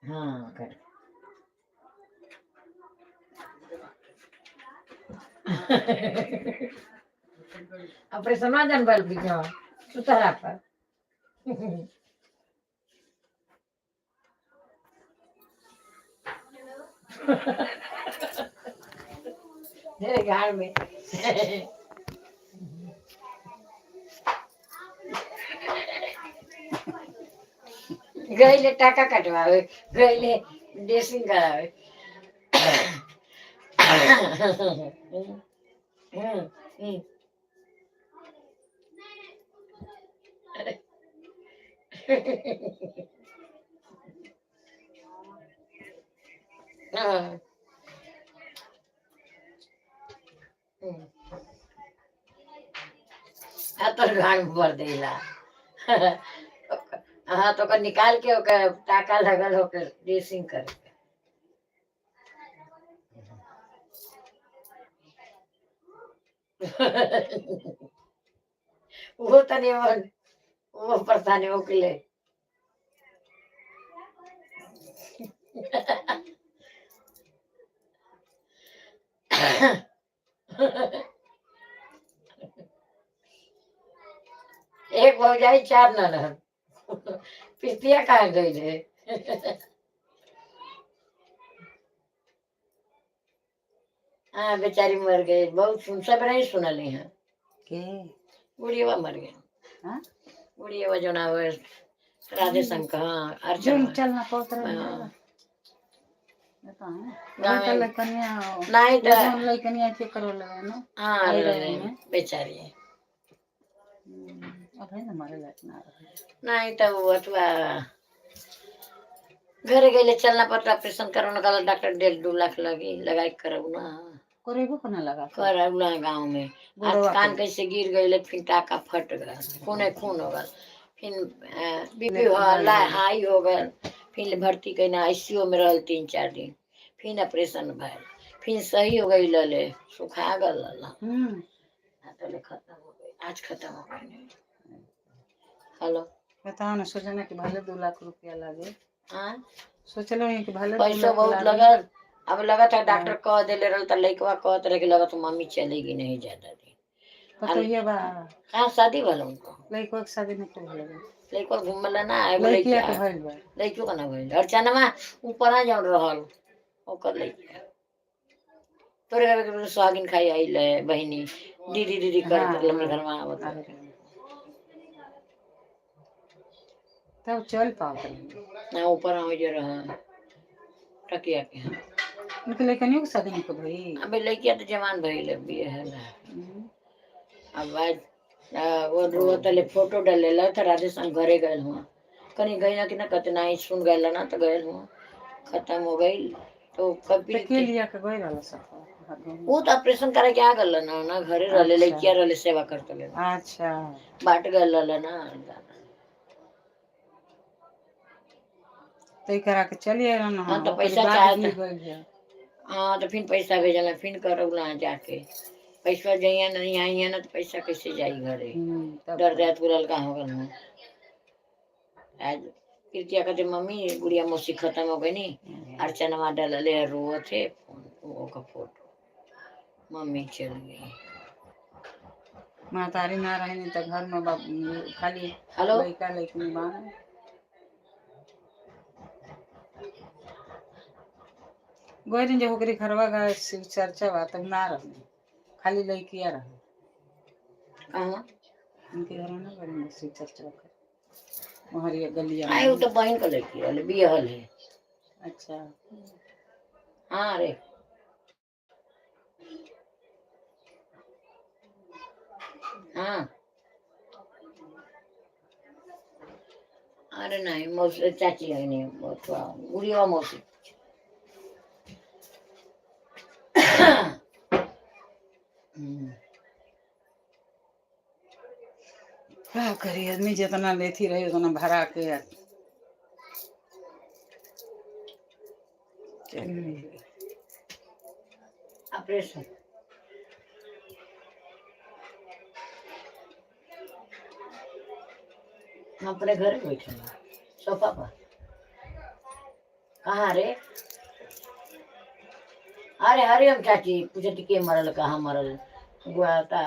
हाँ कर ऑपरेशन ना जान बाल बीच सुतारा पर मेरे घर में गईले टाका कटवावे गईले ड्रेसिंग करावे तो गान भर देला हाँ तो ओकर निकाल के ओकर टाका लगल होकर ड्रेसिंग करे वो तनी वो परेशानी ओकले एक भौजाई चार ननद पितिया कहाँ गई रे हाँ बेचारी मर गई बहुत सब नहीं सुनली हैं के बुढ़िया मर गई हाँ बुढ़िया जो ना राधे शंकर हाँ अर्चना चलना पड़ता है नहीं लड़कनिया के करो लगा ना हाँ बेचारी अब है ना हमारे लड़कना नहीं तो अथवा घर गए चलना पड़ता ऑपरेशन कराना का डॉक्टर 1.5-2 लाख लगी लगाई करऊ ना करेबो को ना लगा करऊ ना गाँव में आज कान कैसे गिर गए फिर टाका फट गया खूने खून हो गया फिर बीपी हाई हो गया फिर भर्ती कहीं आईसीयू में रहल 3-4 दिन फिर ऑपरेशन भैल फिर सही हो गई लले सुखा गल तो खत्म हो गई आज खत्म हो गई हेलो बताओ ना सोचना कि भले 2 लाख रुपया लगे हाँ सोचलो कि भले पैसा बहुत लगा अब लगा था डॉक्टर कह देले रहल त लइकवा कहत रहे कि लगा तो मम्मी चलेगी नहीं ज्यादा दिन पता ये बा हाँ शादी वाला उनको लइकवा के शादी में तो लगे लइकवा घूमला ना है लइकिया के भइल बा लइकियो का ना भइल अर्चना ऊपर आ जाऊं रहल ओकर लइकिया तोरे घर के सुहागिन खाई आइल है बहिनी दीदी दीदी करत लम्बे घर में आवत तब चल पाओ ना ऊपर आओ जे रहा टकिया के उनके लइकनियों के शादी में भई अबे लइकिया तो जवान भइल है अब आज वो रोतले फोटो डालेला था राजस्थान घरे गए हुआ कहीं गई ना कि ना कहते ना सुन गए ना तो गए हुआ खत्म हो गई तो कभी के लिया के गई रहल सब वो तो ऑपरेशन करे के आ गल ना घरे रहले लइकिया रहले सेवा करते ले अच्छा बाट गल ना तो करा के चलिए ना हाँ तो पैसा चाहता हाँ तो फिर पैसा भेजला फिर करौला जाके पैसा जइया नहीं आई है ना तो पैसा कैसे जाई घरे डर जात बुलल का हो गल आज कृतिया कहते मम्मी गुड़िया मौसी खत्म हो गई नी अर्चना डाले रो थे का फोटो मम्मी चल गई महतारी ना रहे तो घर में खाली हेलो लइका लइकनी बा गोई दिन जब ओकरी घरवा का शिव चर्चा बा तब ना रहे खाली लइकिया रहे कहाँ उनके घर में ना बड़ी शिव चर्चा कर मोहरिया गलिया आई वो तो बहन का लड़की वाले बियाहल है अच्छा हाँ रे हाँ अरे नहीं मौसी चाची है नहीं गुड़िया मौसी क्या करी आदमी जितना लेती रही उतना भरा के ऑपरेशन अपने घर बैठे सोफा पर कहाँ रे? अरे हरिओम चाची पूछती के मरल कहाँ मरल गुआ ता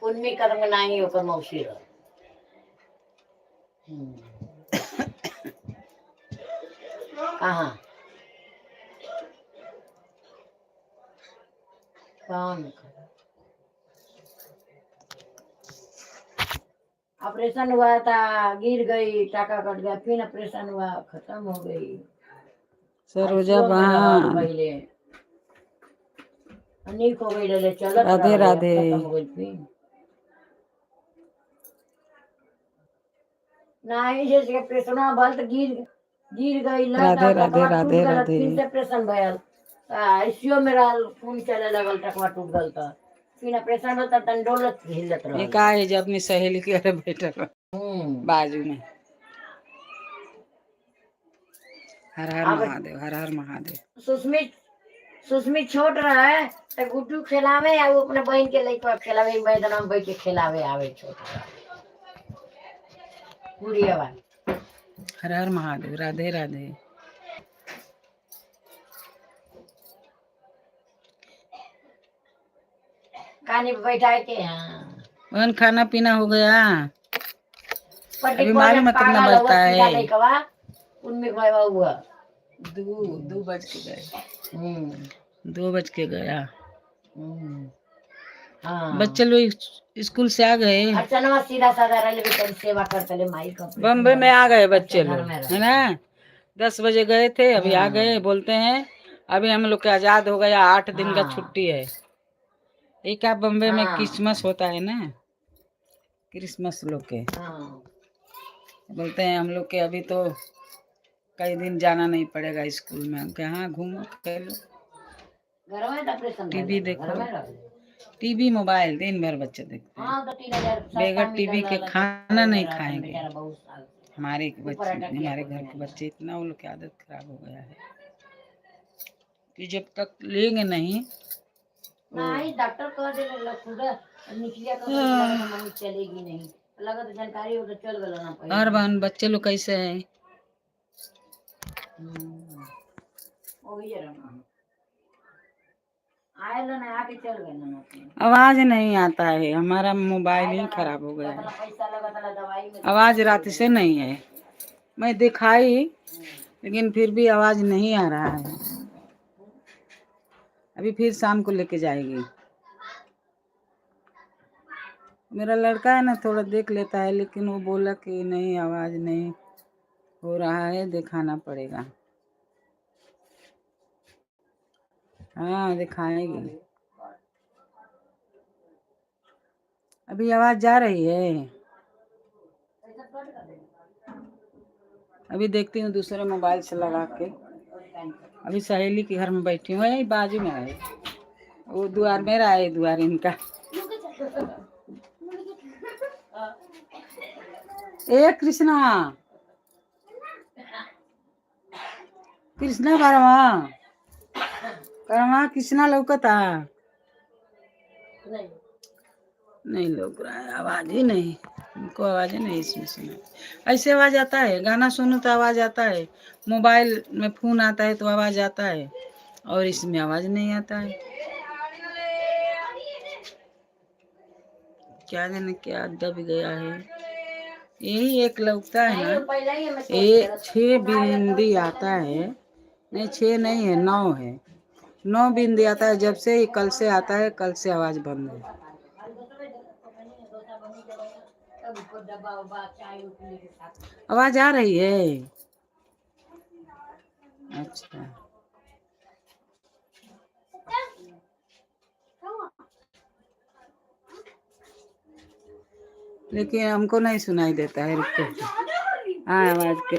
उन्मी करंग नाही ओकर मौसी रह। कहाँ कौन ऑपरेशन हुआ था, गिर गई, टाका कट गया, फिर ऑपरेशन हुआ, खत्म हो गई। सरोजा आईसीयू में रहल बहन पहले, अनेक हो गई रहे, चलत राधे रहल, अब राधे खत्म हो गई फिर। नहीं जैसे ऑपरेशन भल तो गिर गई लत राधे राधे टकवा टूट राधे गल, राधे। फिर से ऑपरेशन भयल, आईसीयू में रहल, खून चले लगल, टकवा टूट गल तो फिर ऑपरेशन भल तो तन डोलत हिलत ये रहल। का है जब अपनी सहेली के घर बैठल बाजू में। हर हर अब महादेव, हर हर महादेव। सुस्मित छोट रहे तो गुड्डू खिलावे या वो अपने बहन के लइका खिलावे, मैदान में बैठ के खिलावे आवे छोट पूरी आवाज। हर हर महादेव, राधे राधे। कानी पे बैठा के हाँ बहन खाना पीना हो गया? पट्टी अभी को मालूम जब है कितना पागल हुआ बजता सीधा है? लइकवा उनमें गया हुआ 2 बज के गए। 2 बज के गया। हाँ बच्चे लोग स्कूल से आ गए? अर्चनवा सीधा साधा रह बेचारी सेवा करते ले माई का बम्बई में आ गए बच्चे घर लोग, में है ना? 10 बजे गए थे, अभी आ गए। हाँ बोलते हैं अभी हम लोग के आजाद हो गया, 8 दिन का हाँ छुट्टी है। ये क्या बम्बई में हाँ क्रिसमस होता है ना, क्रिसमस लोग के। हाँ बोलते हैं हम लोग के अभी तो कई दिन जाना नहीं पड़ेगा स्कूल में। हम कहे हाँ घूमो खेलो, घर में तो ऑपरेशन टीवी घर देखो, में रह टीवी मोबाइल दिन भर बच्चे देखते हैं। हाँ तो 3000 बगैर सस्ता टीवी मिलल के रहल तो खाना नहीं रहता खाएंगे। बेचारा बहुत साल हमारे ऊपर बच्चे, अटक गया हमारे घर के बच्चे इतना उन लोग की आदत खराब हो गया है कि जब तक लेंगे नहीं नहीं डॉक्टर कह दे खुद निकलिया कह दे मम्मी चलेगी नहीं, लगा तो जानकारी हो तो चल गल ना और पहले। बहन बच्चे लोग कैसे हैं? वही जरा आए लो ना आके चल गए ना अपने। आवाज नहीं आता है, हमारा मोबाइल ही खराब हो गया इतना है। पैसा लगा था दवाई में आवाज रात से नहीं है, मैं दिखाई लेकिन फिर भी आवाज नहीं आ रहा है। अभी फिर शाम को लेके जाएगी। मेरा लड़का है ना थोड़ा देख लेता है, लेकिन वो बोला कि नहीं आवाज नहीं हो रहा है, दिखाना पड़ेगा। हाँ दिखाएगी। अभी आवाज जा रही है? अभी देखती हूँ दूसरे मोबाइल से लगा के। अभी सहेली के घर में बैठी हूँ, यही बाजू में है। वो द्वार मेरा है, द्वार इनका। ए कृष्णा, कृष्णा करवा करवा कृष्णा लौकता नहीं लौक रहा है, आवाज ही नहीं, उनको आवाज ही नहीं इसमें सुना। ऐसे आवाज आता है, गाना सुनो तो आवाज आता है, मोबाइल में फोन आता है तो आवाज आता है, और इसमें आवाज नहीं आता है। क्या जाने क्या दब गया है। यही एक लगता है ना, ये 6 बिंदी आता है, नहीं 6 नहीं है, 9 है। 9 बिंदी आता है, जब से ये कल से आता है, कल से आवाज बंद है। आवाज आ रही है? अच्छा लेकिन हमको नहीं सुनाई देता है। रुको, हाँ आवाज के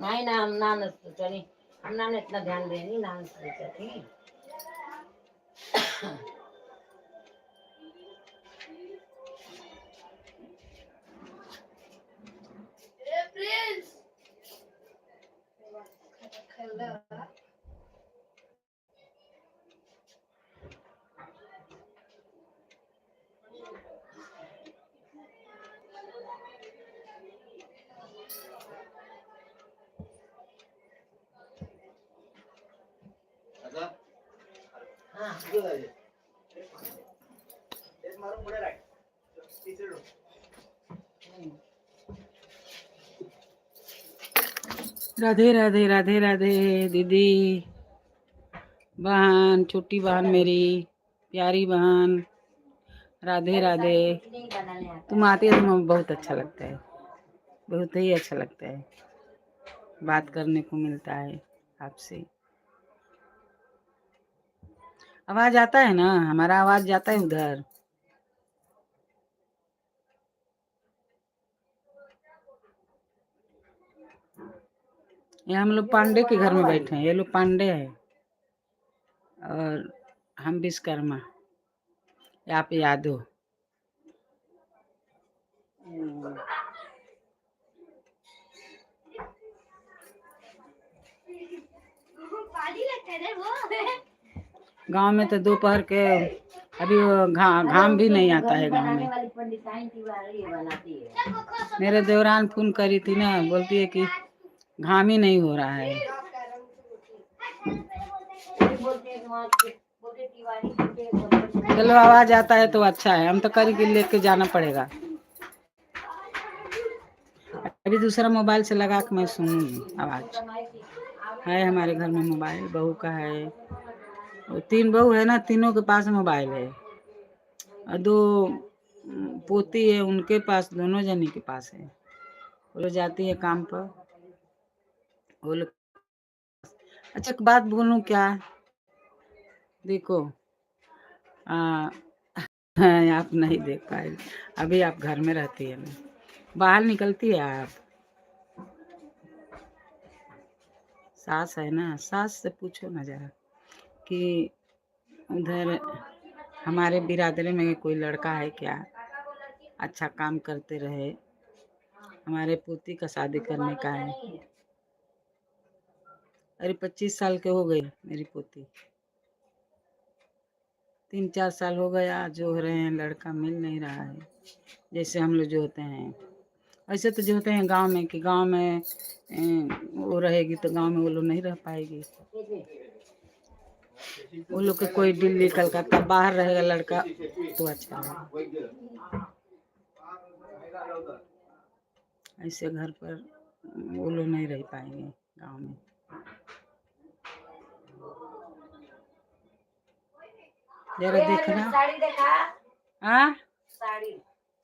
नहीं ना हम ना चली, हम ना इतना ध्यान देनी ना थी। राधे राधे राधे राधे दीदी, बहन, छोटी बहन मेरी प्यारी बहन, राधे राधे। तुम आती हो तो हमें बहुत अच्छा लगता है, बहुत ही अच्छा लगता है, बात करने को मिलता है आपसे। आवाज आता है ना, हमारा आवाज जाता है उधर? ये हम लोग पांडे के घर में बैठे हैं, ये लोग पांडे हैं और हम विश्वकर्मा, आप यादव। गांव में तो दोपहर के अभी घाम भी नहीं आता है गांव में। मेरे देवरान फोन करी थी ना, बोलती है कि घाम ही नहीं हो रहा है। चलो आवाज आता है तो अच्छा है, हम तो करी के लेके जाना पड़ेगा। अभी दूसरा मोबाइल से लगा के मैं सुनूंगी आवाज। है हमारे घर में मोबाइल, बहू का है, 3 बहू है ना, तीनों के पास मोबाइल है और 2 पोती है, उनके पास, दोनों जनी के पास है। वो लोग जाती है काम पर, वो लोग। अच्छा एक बात बोलूं क्या, देखो आप नहीं देख पाए, अभी आप घर में रहती है ना, बाहर निकलती है आप, सास है ना, सास से पूछो ना जरा कि उधर हमारे बिरादरी में कोई लड़का है क्या, अच्छा काम करते रहे, हमारे पोती का शादी करने का है। अरे 25 साल के हो गई मेरी पोती, 3-4 साल हो गया जो रहे हैं, लड़का मिल नहीं रहा है जैसे हम लोग जो होते हैं। ऐसे तो जो होते हैं गांव में कि गांव में वो रहेगी तो गांव में वो लोग नहीं रह पाएगी, वो लोग के कोई दिल्ली कलकत्ता बाहर रहेगा लड़का तो अच्छा है। ऐसे घर पर वो लोग नहीं रह पाएंगे गांव में। जरा देखना हाँ,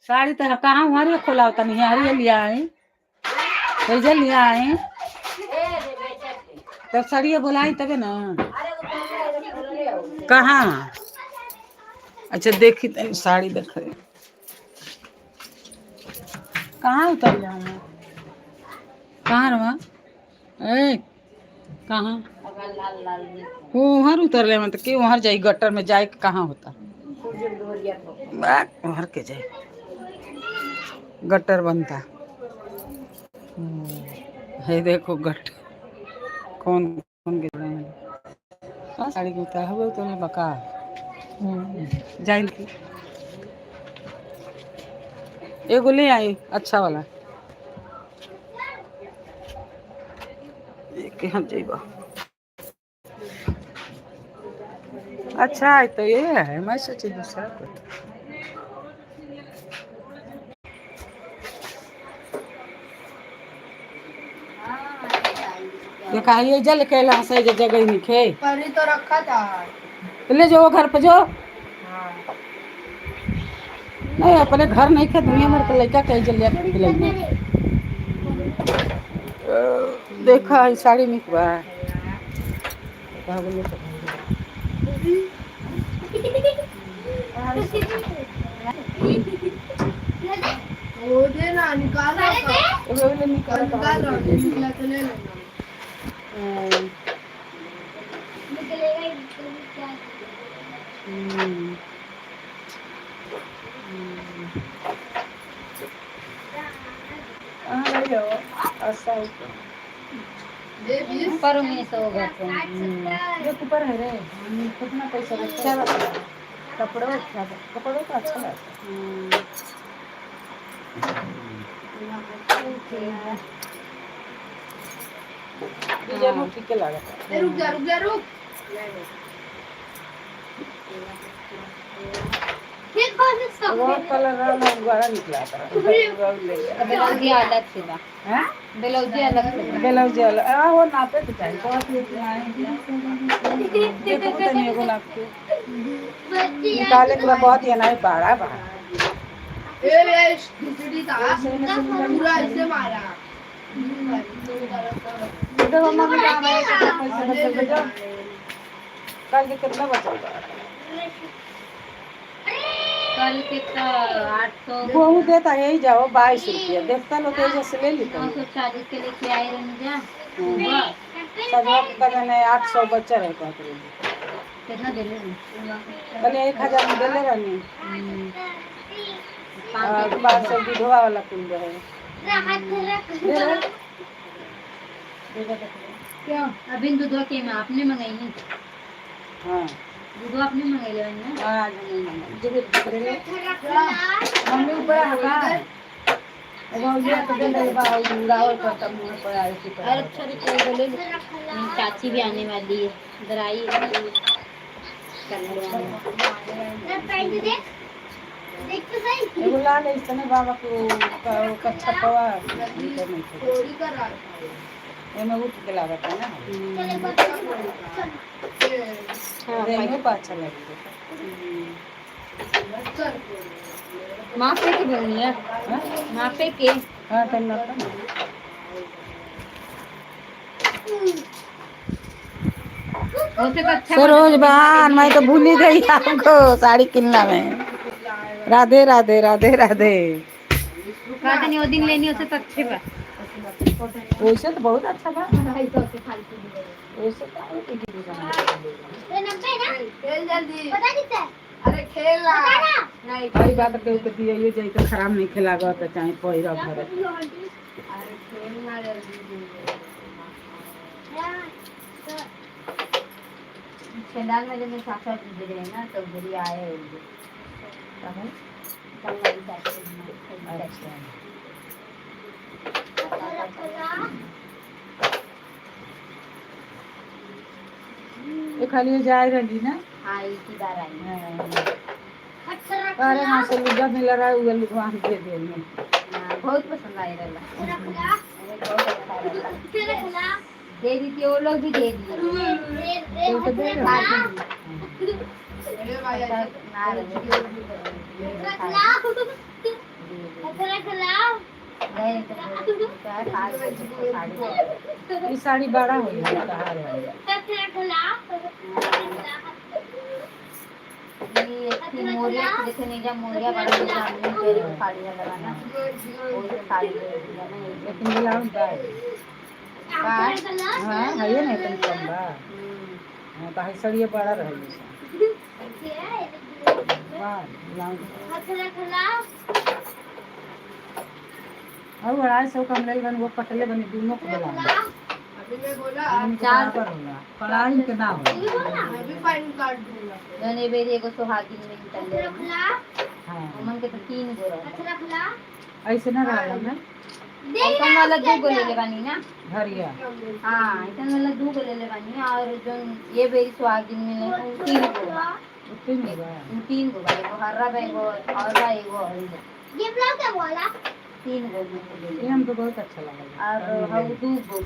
साड़ी तो कहाँ हमारे खोला होता नहीं है, हरिया लिया है, कैसे लिया है तब साड़िया बोलाई तबे ना। कहाँ, अच्छा देखी तो साड़ी देख रहे, कहाँ उतर जाऊँ, कहाँ रहा कहाँ वो हर उतर ले, मतलब कि वहाँ जाई गटर में जाए कहाँ होता, वहाँ के जाए गटर बनता है। देखो गटर कौन कौन गिर रहे हैं, साड़ी की उतार हुए तो बका जाए की एगो ले आई अच्छा वाला, हम जाइबा। अच्छा है तो ये है, मैं सोची दूसरा देखा ये जल के से जगह नहीं खे परी तो रखा था, तो ले जाओ घर पे जाओ। नहीं अपने घर नहीं खे, दुनिया भर के लड़का कहीं जलिया देखा साड़ी में पर में सो जो ऊपर है रे, कितना पैसा अच्छा लगता है, कपड़ों का अच्छा लगता है। ठीक है लगा, रुक जा वो कलर वाला बड़ा निकला था। ब्लाउज अलग से बा, हैं? ब्लाउज अलग से बा। ब्लाउज वाला वो नापे के चाहिए बहुत ही देखो तो नहीं को नाप के निकाले के बाद बहुत ही नहीं बड़ा बड़ा देखो मम्मी का हमारे कितना पैसा बचल बेटा कल के कितना बचल बा कल के तो 800 वो देता यही जाओ 22 रुपया देखता लो तेज से ले लेता 940 के लेके आए रही जा। सजवा का जाने 800 बच्चा रहे कहते रहे कितना दे ले? कल 1000 में दे ले रहनी 500 विधवा वाला कुल रहे क्या अभी दूध के में आपने मंगाई नहीं? हाँ दूध आपने मंगाई ले ना? आज मम्मी ऊपर हका वो ये तो दे दे बाहर उड़ाओ करता मुंह पर आए थी अरे छोरी कोई बोले चाची भी आने वाली है इधर आई एगो ला ले इसने बाबा को कच्चा पवा एमे उठ के लागत है ना हां देखो अच्छा लगे मापे की बोलनी है मापे के हां तन्ना सरोज बहन मैं तो भूल ही गई आपको साड़ी किनना में राधे राधे राधे राधे कहते नहीं वो दिन लेनी उसे तो अच्छे बा वैसे तो बहुत अच्छा था वैसे अरे खेल नहीं भाई बात के ऊपर दिए ये जाई तो खराब नहीं खिलागा तो चाहे पहिरा भरे अरे खेलना जल्दी खेलाल में जब मैं सासा दे रहे हैं ना तो उधर आए होंगे अच्छा ये खाली जाए रही ना हाँ इसी बार आई अरे हाँ से लुगा मिल रहा है वो लुगा हम दे देंगे बहुत पसंद आए रहा दे दी थी वो लोग भी दे दिए तो दे ये साड़ी बड़ा हो गया बाहर मोरिया जैसे नहीं जा मोरिया बड़ा साड़ी लगाना साड़ी लेकिन ब्लाउज हाँ है ये नहीं तुम कम बा हाँ तो सड़िए बड़ा रहे वाह ब्लाउज और 250 कम ले बन वो पटले बने दोनों को बुला चार पर होगा पढ़ाई के ना हो जने बेरी एगो सुहागिन में निकल हां मन के तो 3 गो रहा ऐसे ना रहा ना ऐसा वाला 2 गो ले ले बानी ना हरिया हां ऐसा वाला 2 गो ले ले बानी और जो ये बेरी सुहागिन में 3 गो 3 गो भाई वो हर्रा भाई वो और भाई वो ये ब्लाउज क्या बोला 3 गो ये हमको बहुत अच्छा लगा और हम 2 गो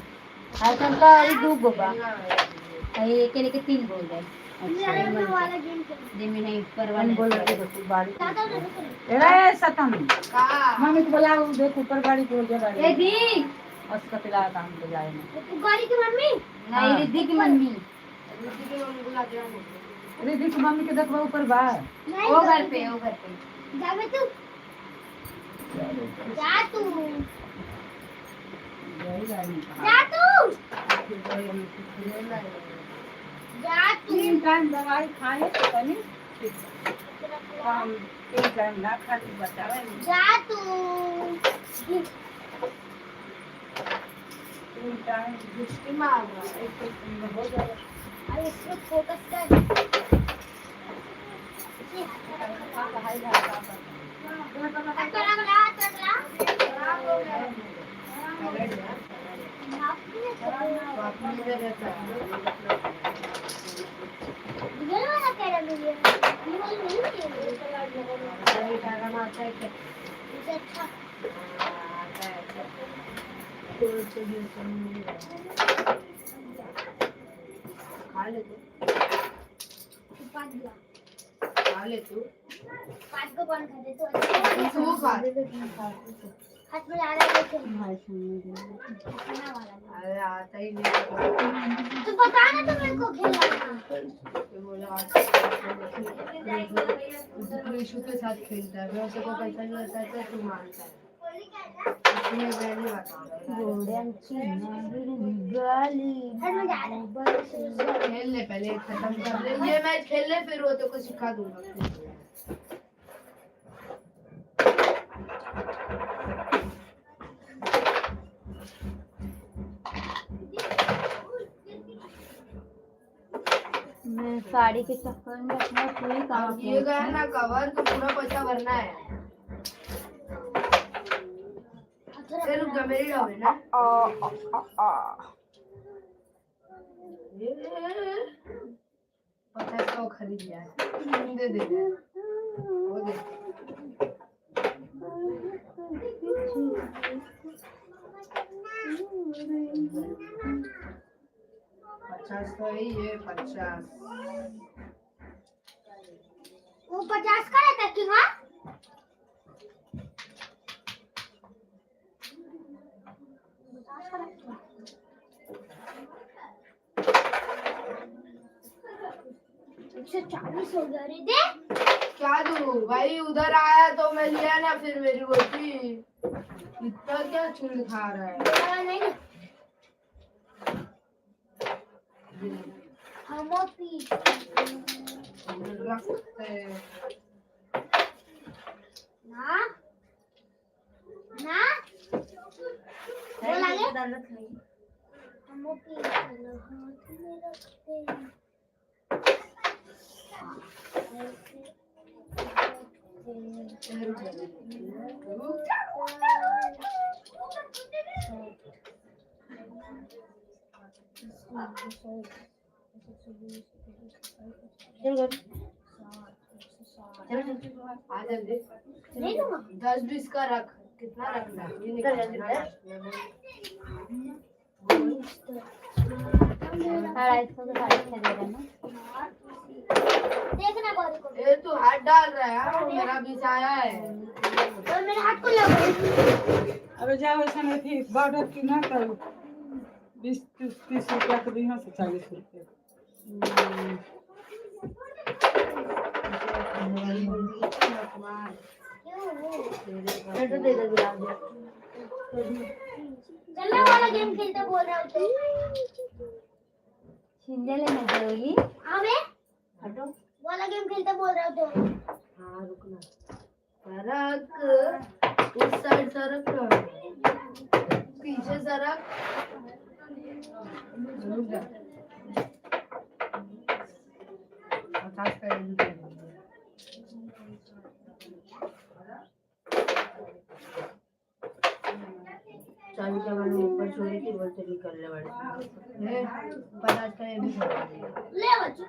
ऐसा का 2 गो बा ये के लेके 3 गो है जिमी नहीं परवान बोल रहे थे बाड़ी ए सतम मम्मी को बुलाओ देख ऊपर गाड़ी बोल जा गाड़ी ए दी उसका पिला काम पे जाए ना गाड़ी की मम्मी नहीं रिद्धि की मम्मी रिद्धि की मम्मी के देखो ऊपर बा वो घर पे जावे तू जा तू जा तू जा तू 3 टाइम दवाई खाए तो तनी हम 3 टाइम ना खाती बचावे जा तू 3 टाइम दृष्टि मार एक तो हो जाए अरे इसको फोकस कर खा ले तू पाँच को कौन खाते तो तू खा हाथ में आ रहा है अरे आता ही नहीं तो बता ना तो मेरे को खेलना विशु के साथ खेलता है वैसे को पैसा नहीं आता है तू मानता है इसलिए मैं नहीं बताऊंगा घोड़्यांची नागिरी निघाली खेल ले पहले खत्म कर ले ये मैच खेल ले फिर वो तो को सिखा दूंगा मैं साड़ी के चक्कर में अपना पूरी काम किया गया ना कवर तो पूरा पैसा भरना है फिर रुक जा मेरी रहो ना पता है तो खरीद लिया दे दे वो दे पचास तो है ये 50 वो 50 का रहता क्यों हाँ ₹140 हो गया रे दे क्या दूं भाई उधर आया तो मैं लिया ना फिर मेरी रोटी इतना क्या चुल खा रहा है नहीं हम पी रखते ना ना बोला ले हम पी हाथ में रखते नहीं 10-20 का रख कितना रखना ये निकल देखना गौरी को ये तू हाथ डाल रहा है यार मेरा बीच आया है और मेरे हाथ को लगा अबे जाओ ऐसा नहीं थी बॉर्डर की ना करो 20-30 रुपया के दी से 40 रुपया चलने वाला गेम खेलते बोल रहा हूँ तो शिंदेले में जाओगी हाँ मैं हटो वाला गेम खेलते बोल रहा हूँ तो हाँ रुकना सरक उस साइड सरक पीछे सरक रुक जा 50 का चाबी का वाले ऊपर छोड़ी थी बोलते निकलने वाले 50 का ये भी ले बच्चों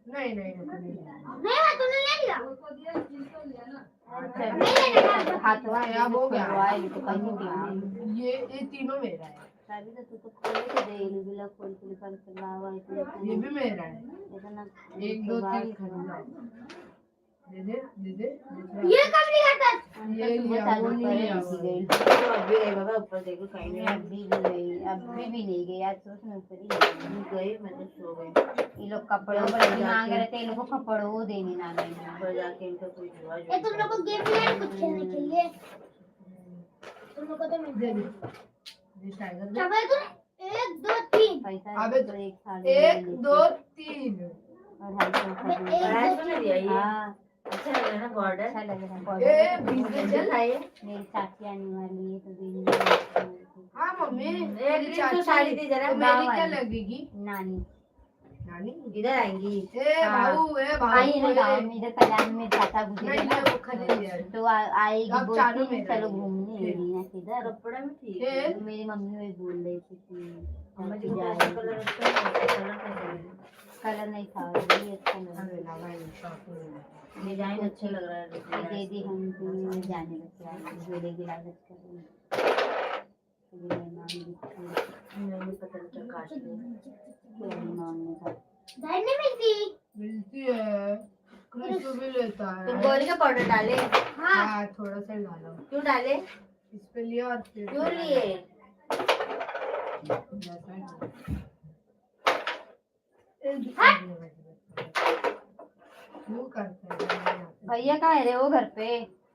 नहीं नहीं नहीं तूने ले लिया हाथवा अब हो गया तो कहीं ये तीनों मेरा है चाबी तो तू तो खोल के दे बिना खोल के निकाल के लावा ये भी मेरा है 1 2 3 खरीदा दे दे ये कब लिया था ये लिया वो नहीं लिया तो अभी गई बाबा ऊपर देखो कहीं नहीं अभी भी नहीं गई आज सोच में ऊपर ही गई मैंने सो गई ये लोग कपड़े मांग रहे थे ये लोग को कपड़े वो देने ना गए ऊपर जाके इनको कोई हुआ ये तुम लोग को गेम है कुछ खेलने के लिए तुम लोग को तो मैं दे टाइगर क्या भाई तू 1 2 3 पैसा अबे तो 1 2 3 और 250 दिया ये हां अच्छा लग रहा है बॉर्डर अच्छा लग रहा है बॉर्डर ए बीच में चल आए मेरी चाची आने वाली है तो देनी हां मम्मी मेरी तो साड़ी दे जरा मेरी क्या लगेगी नानी इधर आएंगी आई आई ना गाँव में इधर कल्याण में चाचा गुजरे ना तो आएगी बोलती है चलो घूमने रीना किधर कपड़ा में थी मेरी मम्मी वही बोल रही थी कि कलर नहीं था ये अच्छा डिजाइन अच्छा लग रहा है दे दी हम जाने लगे झूले की लागत कर मिलती है कृष्ण भी लेता है। तुम गोली का पाउडर डाले हाँ थोड़ा सा डालो। क्यों डाले इस पे लिया और फिर क्यों लिए क्यों करते हैं भैया कहाँ है रे वो घर पे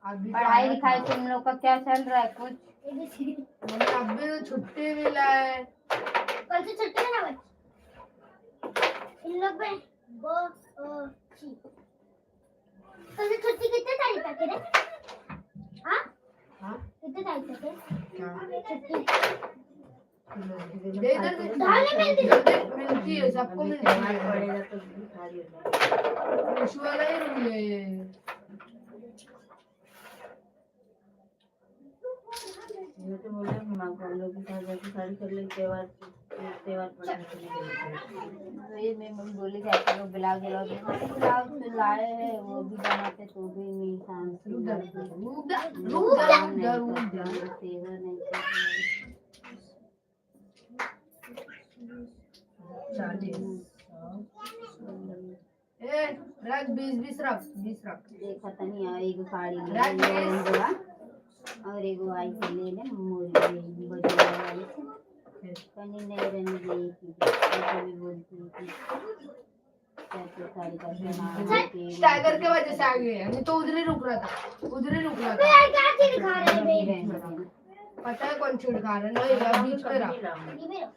अभी पढ़ाई लिखाई तुम लोग का क्या चल रहा है कुछ मम्मी अभी तो छुट्टी मिला है। कल से छुट्टी है ना बच्चे इन लोग में वो कल से छुट्टी कितने तारीख तक है रे हाँ हाँ कितने तारीख तक है छुट्टी दे इधर से डालने मिलती है सबको मिलती है। पड़ेगा तो खुश वाला ही रूल है ये। मैं तो बोला माँ को हम लोग के साथ जाके शादी कर ले त्योहार पड़ा ये मैं मम्मी बोली जाते लोग ब्लाउज लाए हैं वो भी बनाते तो भी मेरी सांस रुक जा तेवर नहीं 40 रख 20 रख 20 रख देखा था नहीं एगो साड़ी रख और एगो आई से ले ले मुर्गी बजा वाली कहीं नहीं रहने दी भी बोलती थी कैसे साड़ी का बना टाइगर के वजह से आ गए नहीं तो उधर ही रुक रहा था यार क्या चीज खा रहे हैं मेरे पता है कौन छिड़का रहा है नहीं यार बीच पे रख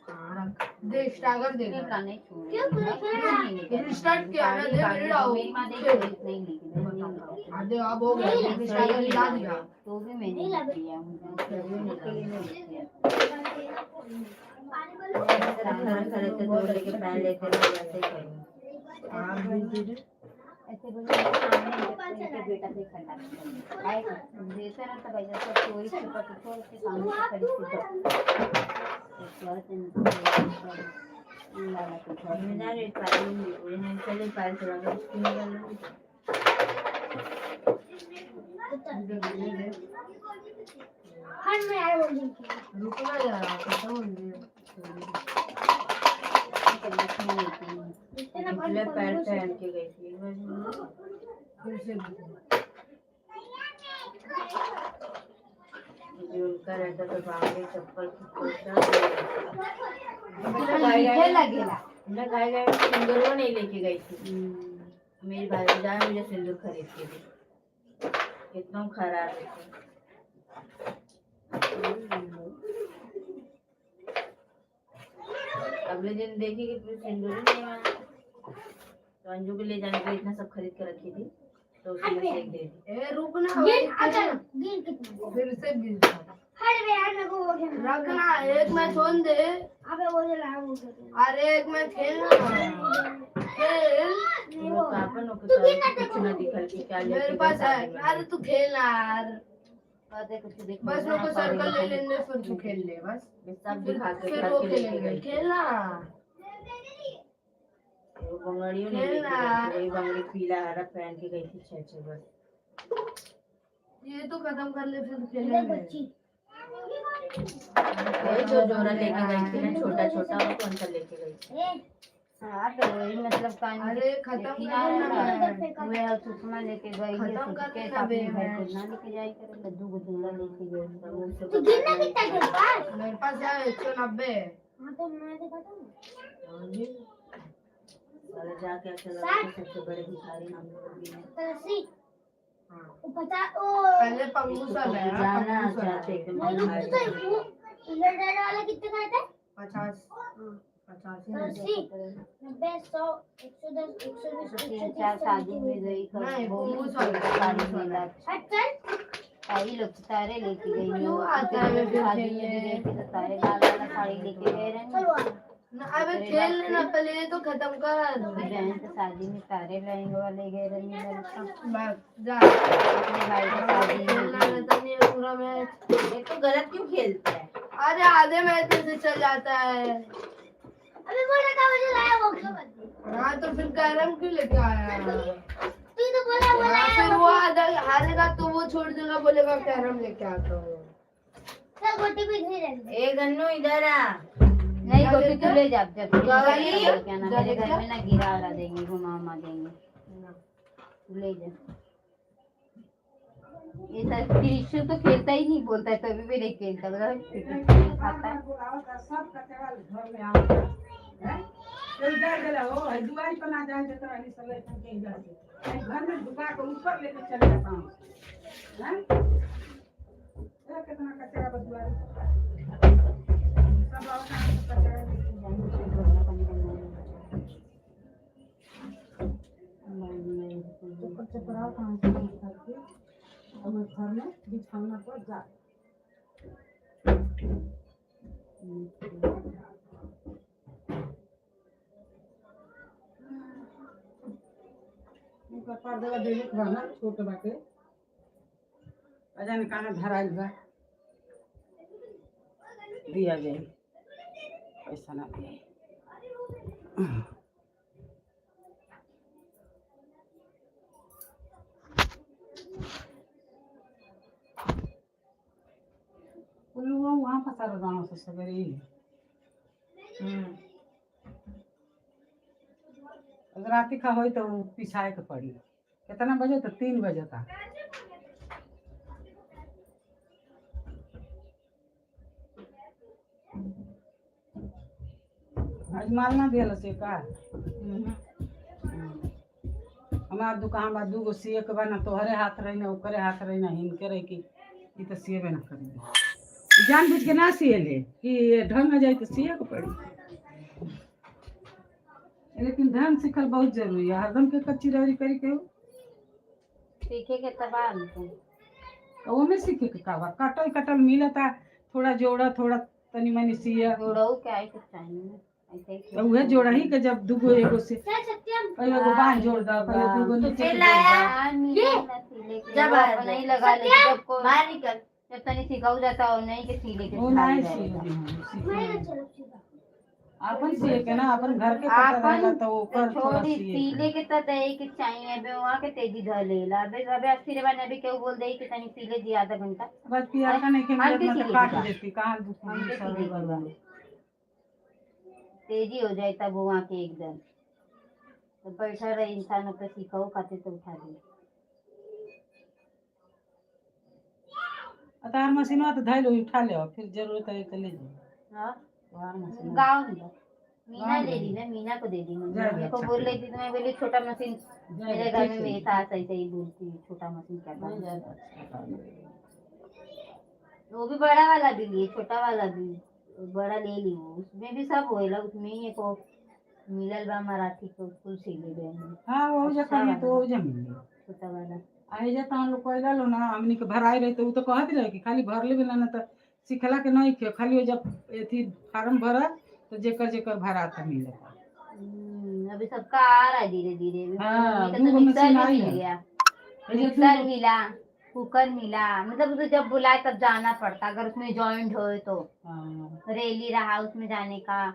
हाँ रख दे टाइगर दे क्यों पूरा खेला रिस्टार्ट किया ना दे मेरे डाउ मेरी माँ देख नहीं लेके आधे अब हो गया टाइगर हिला दिया तो भी मैंने नहीं किया खड़े तो दौड़ लेके पैर लेते रहो ऐसे करूँ हाँ बिल्कुल ऐसे बोलो सामने के बेटा से खड़ा है देते ना तो भाई जैसे चोरी छुपा तो उसके सामने से खड़ी थी लाला को घर में जा रहे पैर में चले पैर चला कर उसकी निकल हर में आए वो रुकना जा रहा खत्म हो गया पिछले पैर पहन के गई थी फिर से उनका रहता तो बांगे चप्पल लगेगा सिंदूर वो नहीं लेके गई थी मेरी भाईजान मुझे सिंदूर खरीद के दी कितना खराब है अगले दिन देखी कि तुम्हें सिंदूर ही नहीं आया तो अंजू को ले जाने के लिए इतना सब खरीद के रखी थी तो उसने मुझे एक दे दी ए रुकना गिर कितना फिर से गिर हर वे यार मेरे को वो खेलना रखना एक मैच होने दे अबे वो जो लाया वो अरे एक मैच खेलना खेल वो कापन कुछ ना दिखल के क्या मेरे पास है अरे तू खेलना यार कुछ देख बस मेरे को सर्कल ले लेने फिर तू खेल ले बस सब दिखा के फिर वो खेलेंगे खेलना वो बंगड़ियों ने वही बंगड़ी पीला हरा पहन के गई थी छह बस ये तो खत्म कर ले फिर खेलेंगे वही जो जोरा लेके गई थी ना छोटा छोटा वो कौन सा लेके गई थी हाँ तो वही मतलब अरे खत्म वे सुषमा लेके गई है के अपने घर को ना लेके जाई करे लड्डू को जोरा लेके गई तो गिरना कितना तेरे पास मेरे पास है 190 हां तो मैं दिखाता हूं और जाके अकेला सबसे बड़े भिखारी हम लोग भी हैं 80 हां वो पता ओ पहले पंगू सा है जाना चाहते एकदम इधर वाला कितने का था 50 80 90 100 110 120 चार शादी में गई नहीं, वो वो सारी साड़ी मिला अच्छा आई लोग सारे लेके गई क्यों आता है फिर शादी में खेलने? गई थी तो सारे लाल वाला साड़ी लेके गए रहे चलो अबे खेल लेना पहले, ये तो खत्म करा दो। बहन के शादी में सारे लहंगे वाले गए रहे मिलल का। बस जा, अपने भाई की शादी में खेलना भी। रहता नहीं है पूरा मैच। ये तो गलत क्यों खेलता है? अरे आधे मैच से चल जाता है। अभी बोला था मुझे लाया वो क्यों मत। हाँ तो फिर कैरम क्यों लेके आया? तू तो बोला हाँ, फिर वो आधा हारेगा तो वो छोड़ देगा, बोलेगा कैरम लेके आता हूँ। चल गोटी भी नहीं रहने। ए गन्नू इधर आ। नहीं गोटी तू ले जा, जब गाड़ी? क्या ना मेरे घर में ना गिरा उड़ा देंगे, घुमा देंगे, तू ले जा। ये सब कृष्ण तो खेलता ही नहीं, बोलता है तभी भी नहीं खेलता, खाता है। सब कचरा घर में आता है। कोई जा गेला हो, दुआरी पर ना जाए तो रानी सब लेके कहीं जाते। घर में दुआ के ऊपर लेके चले जाता हूँ। हैं? ये कितना कचरा बदुआरी। सब आवता है कचरा ऊपर से पड़ा कहाँ से करके हम घर में बिछाना पर जा। उनका पर्दा देवे के बा ना छोट बाटे, अजान काना धराइल बा, दिया जाए पैसा ना दिए। वो वहाँ फंसा रहा गाँव से सवेरे। अगर राती का हो तो पिछाए के पड़ी। कितना बजे? तो 3 बजे का। आज माल ना दिया से का हमार दुकान बा, 2 गो सिए के बा ना, तोहरे हाथ रही ना ओकरे हाथ रही ना, हिनके रही कि ई तो सिएबे ना करी। जान बुझ के ना सिए ले कि ढंग आ जाए तो सिए के पड़ी। लेकिन ढंग सीखल बहुत जरूरी है। हरदम के कच्ची रही करी के सीखे के तबाह वो में सीखे के का बा, कटल कटल मिलता, थोड़ा जोड़ा थोड़ा तनी मनी सिया जोड़ऊ के आई कुछ चाहिए ऐसे ही तो उहे जोड़ा ही के जब 2 गो एगो से चल सत्यम। पहले एगो बांह जोड़ दा, पहले 2 गो नीचे के जब नहीं लगा ले, जब को बाहर निकल। जब तनी सिखाऊ जाता हो नहीं के सीले के वो नहीं अपन सिए के ना, अपन घर के पता रहेगा तो ऊपर थोड़ा छोड़ी सिए सीले के तो दे के चाहिए बे, वहां के तेजी धर लेला अबे अबे अस्सी बने अभी केहू बोल दे कि तनी सीले जी आधा घंटा बस पिया का नहीं के हम भी मतलब सिए काट का। देती कहां हम दूसरी भी सर्वे सीले करवा। तेजी हो जाए तब वहाँ के एकदम तो बैठा रहे इंसान पे सिखाओ खाते तो उठा दे। तार मशीनवा तो धैल उठा ले, फिर जरूरत है तो ले जाओ। हाँ तार मशीन गाँव में मीना ले ली ना, मीना को दे दी जाए मम्मी अच्छा। को बोल रही थी तो मैं बोली छोटा मशीन मेरे घर में मेरी सास ऐसे ही बोलती है छोटा मशीन क्या करना। वो भी बड़ा वाला भी लिए, छोटा वाला भी बड़ा ले ली, वो उसमें भी सब होएला, उसमें ही एक वो मिलल बा मराठी को स्कूल से ले गए हैं हां वो जे अच्छा कहीं तो वाला। वो जमीन छोटा वाला आई जे तान लोग कोई गलो ना, हमनी के भराई रहे तो उ तो कहत रहे कि खाली भर ले बिना ना तो सिखला के नहीं के, खाली वो जब एथी फार्म भरा तो जेकर जेकर भरा था मिलता। अभी सबका आ रहा है धीरे धीरे। हाँ, मम्मी का तो दूगो मिक्सर मशीन भी आई मिल है। गया, ये जो मिक्सर मिला, कुकर मिला, मतलब तो जब बुलाए तब जाना पड़ता, अगर उसमें जॉइंट हो तो हां रैली रहा उसमें जाने का,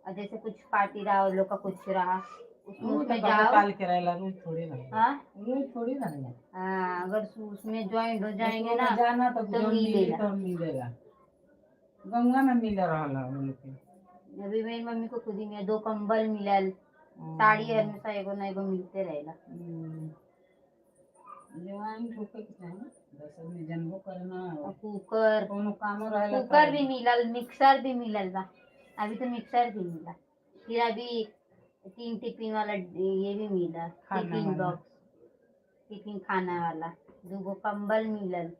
और जैसे कुछ पार्टी रहा और लोग का कुछ रहा उसमें वो उसमें तो जाओ। काल के रहेला, रोज थोड़ी रहेला, हाँ रोज थोड़ी रहेला। हाँ, अगर उसमें ज्वाइंट हो जाएंगे उसमें ना जाना तो तो जो मिले मिलेगा। तो मिलेला। गंगा में मिल रहा वो लोग के। अभी मेरी मम्मी को खुद ही मिला, 2 कंबल मिलल, साड़ी हमेशा एगो ना एगो मिलते रहेला। जवान ठोके के चाही, दस में जनबो करना और कुकर कोनो कामो रहेला कुकर भी मिलल, मिक्सर भी मिलल बा, अभी तो मिक्सर भी मिला, फिर अभी 3 टिफिन वाला ये भी मिला, खाना टिफिन वाला। बॉक्स, टिफिन खाना वाला, 2 गो कंबल मिलल।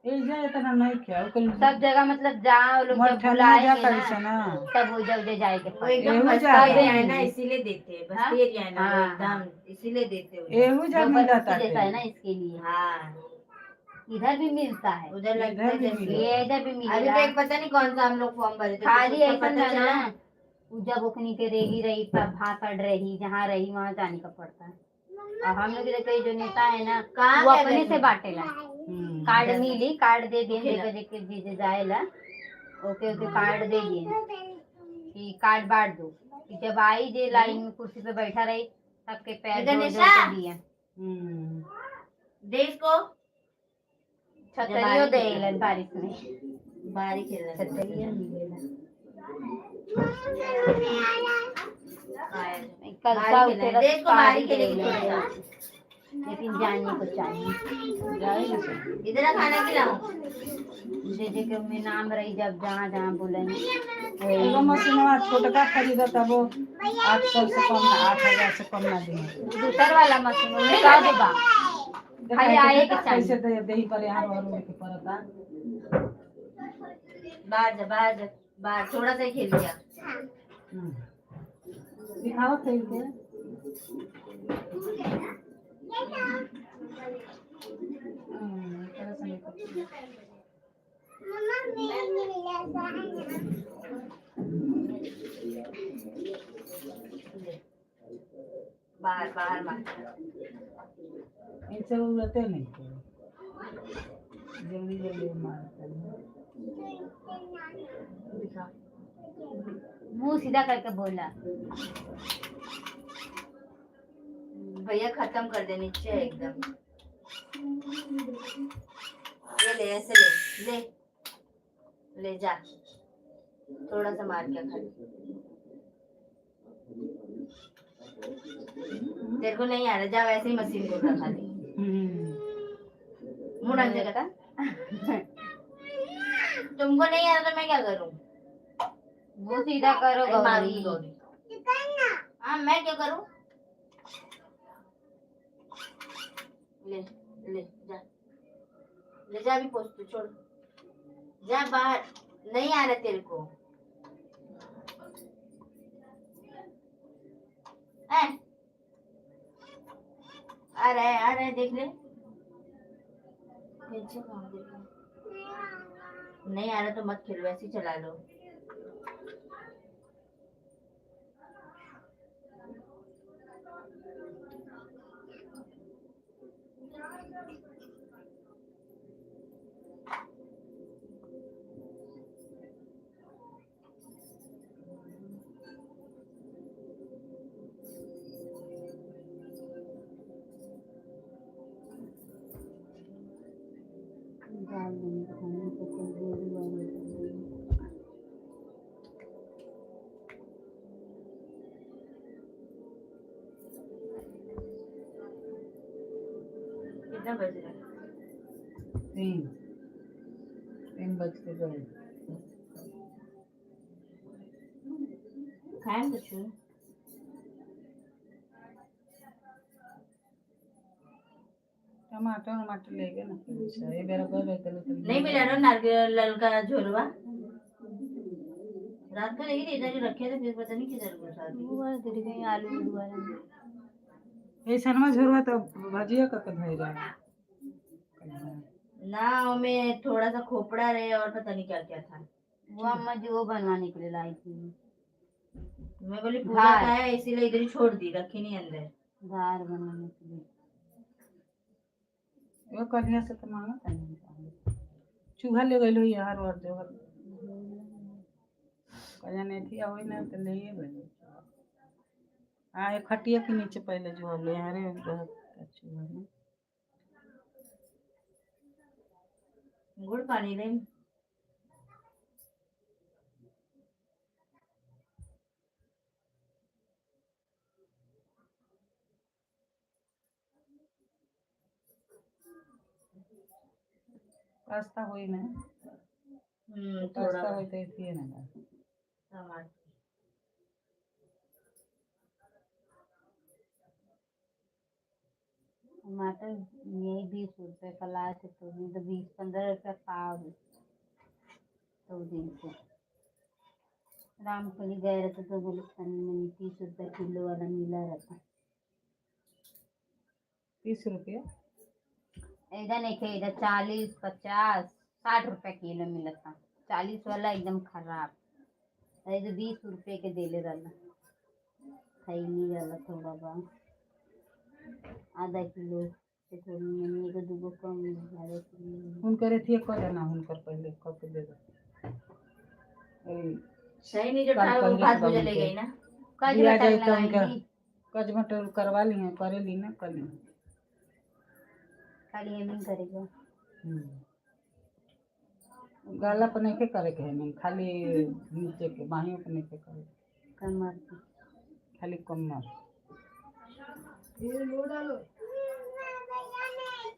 ए जाए इतना नहीं क्या कल सब जगह मतलब जहाँ लोग जब मठन में जा बुलाएंगे करी ना से ना तब वो जब जाए के वो पड़े। एकदम एहू बस्ती जा एरिया है ना, इसीलिए देते हैं। हाँ? बस्ती एरिया है ना, वो हाँ, एकदम इसीलिए देते हैं। एहू जा मिला जबरदस्ती जैसा है ना इसके लिए। हाँ, इधर भी मिलता है, उधर लगता इधर है भी जैसे। मिलेगा। ये इधर भी अभी मिलेगा, तो एक पता नहीं कौन सा हम लोग फॉर्म भरे थे, खाली तो उसका ऐसा पता ना चला। जब ओखनी के रेही रही तब भाषण रही, जहाँ रही वहाँ जाने का पड़ता है। और हम लोग इधर के जो नेता है ना, वो अपने से बांटेला। कार्ड मिली, कार्ड दे दिए जेके जे जाएला, ओके ओके कार्ड दे दिए कि कार्ड बांट दो, कि जब आई जे लाइन में कुर्सी पे बैठा रही सबके पैर जोड़ जोड़ के दिए। देश को छतरियो दे बारिश में, बारिश छतरियो मिलेला। कल सा उतेरा देश को बाहरी खेलेगी थोड़ा, लेकिन जाने को चाहिए। इधर खाना खिलाओ। जे के में नाम रही, जब जहाँ जहाँ बोलेंगे एगो मशीनवा छोटका खरीदा तब 800 से कम ना, 8000 से कम ना दी। दूसर वाला मशीन में का देगा, खाली आए के कैसे चाहिए। दे ही पर यहाँ और के परता। बाहर थोड़ा सा ही खेल लिया। दिखाओ खेल के। बाहर मार। इनसे उड़ते नहीं जल्दी जल्दी मारते हैं। मुंह सीधा करके बोला, भैया खत्म कर दे नीचे एकदम। ये ले, ऐसे ले ले जा, थोड़ा सा मार के खा। तेरे को नहीं आ रहा, जा वैसे ही मशीन को रखा दे। मुड़ा जगह तुमको नहीं आ रहा तो मैं क्या करूं? मुंह सीधा करो मारूंगी गौरी। गौरी। हाँ मैं क्या करूं? ले ले जा, अभी पोस्ट छोड़, जा बाहर। नहीं आ रहा तेरे को? आ रहा है देख ले। नहीं आ रहा तो मत खेलो, वैसे ही चला लो। कितना बज रहा है? 3 बज के गए। खाएं कुछ? टमाटर ले गए ना, ये मेरा घर है तो नहीं मिला ना नारियल का झोलवा। रात को लेके इधर ही रखे थे, फिर पता नहीं किधर घुसा दिए। वो वाला तेरे कहीं आलू वाला ये सनमा झोरवा तो भजिया का धई रहा ना, में थोड़ा सा खोपड़ा रहे और पता नहीं क्या क्या था। वो अम्मा जी वो बनवाने के लिए लाई थी। मैं बोली पूजा का है इसीलिए इधर ही छोड़ दी, रखी नहीं अंदर। धार बनाने के लिए वो कन्या से तो मांगा था नहीं, चूहा ले गए यार और जो कन्या नहीं थी वही ना तो ले गए। हाँ ये खटिया के नीचे पहले जो ले यारे चूहा में गुड़ पानी दे। पास्ता हुई ना, थोड़ा पास्ता हुई तो इसी ना टमाटर। टमाटर यही 20 रुपए का लाए थे, तो 20-15 रुपए पाव है। तो दिन से रामकली गए रहते तो बोले 30 रुपए किलो वाला मिला रहता। 30 रुपया इधर नहीं थे, इधर 40, 50, 60 रुपए किलो मिला था। 40 वाला एकदम खराब, अरे तो 20 रुपए के देले रहला खाई नहीं रहला थोड़ा बा आधा किलो से थोड़ी नहीं एगो दूगो कम आधा किलो उनकर एथिए कर देना उनकर पहले कब के दे दो सही नहीं जो कल ठाकुर पंडित भात बाबू बुझे ले के गई ना कज दिया बटन जाए तो उनका लगाएंगी कज मटर करवा ली है करे ली ना कल खाली हेमिंग करेगा गाला पर नहीं के करे के है नहीं खाली नीचे के बाहियों पे नहीं के करे कमर की खाली कमर ये लो डालो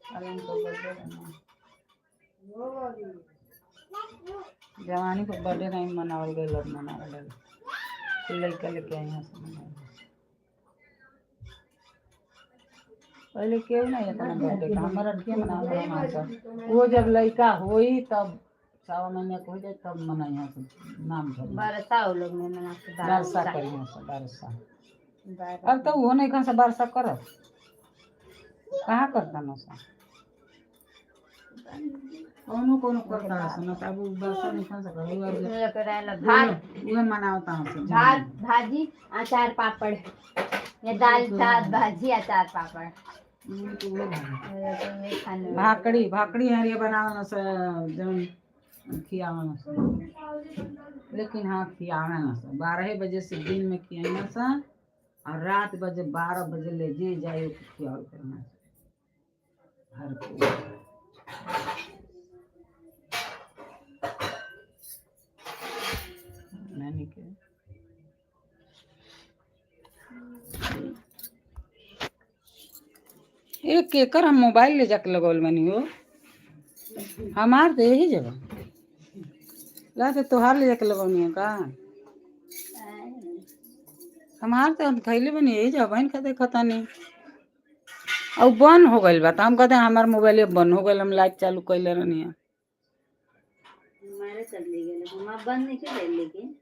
खाली उनको बर्थडे रहना वो वाली जवानी को बर्थडे नहीं मनावल गए लोग मनावल गए लड़का लेके आए यहाँ से मनावल पहले क्यों नहीं इतना बर्थडे का हमारा के मनावल वो जब लड़का होई तब 6 महीने को हो जाए तब मनाई यहाँ से नाम धर बरसा वो लोग में मना के बरसा कर यहाँ से बरसा बारह अब तो वो नहीं कहाँ से बरसा कर कहाँ करता ना सा कोनो कोनो करता है ना तब बरसा नहीं कहाँ से कर करायला भात वो मनावता है भात भाजी अचार पापड़ या दाल साग भाजी अचार पापड़ खाने भाकड़ी भाकड़ी है ये बनावना से जन खियावना से लेकिन हाँ खियावना से 12 बजे से दिन में खियावना से और रात बजे 12 बजे ले जे जाए खियावल करना हर कोई नानी के एक केकर हम मोबाइल ले जाके लगौल बनी हो हमार तो यही जगह ला तो तोहार ले जाके लगौनी है का हमार तो हम थैले बनी यही जगह बहन कहते खता नहीं अब बंद हो गई बा हम कहते हमार मोबाइल बंद हो गई हम लाइट चालू कैले रहनी है हमारे सब ले गए हम बंद नहीं कर लेकिन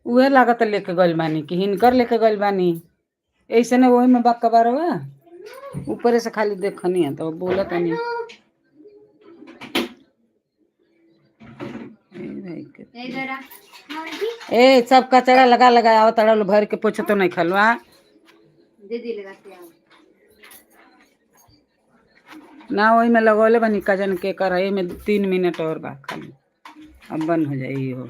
उहे लागत लेके गइल बानी कि हिनकर लेके गइल बानी ऐसे ने वही में बक्का बार हुआ ऊपर से खाली देखनी है तो बोला तो नहीं ए जरा ए सब कचरा लगा लगा आओ तड़ा लो भर के पोछे तो नहीं खलवा दीदी लगा के आओ ना वही में लगौले बनी कजन के कर में 3 मिनट और बा खाली अब बंद हो जाई हो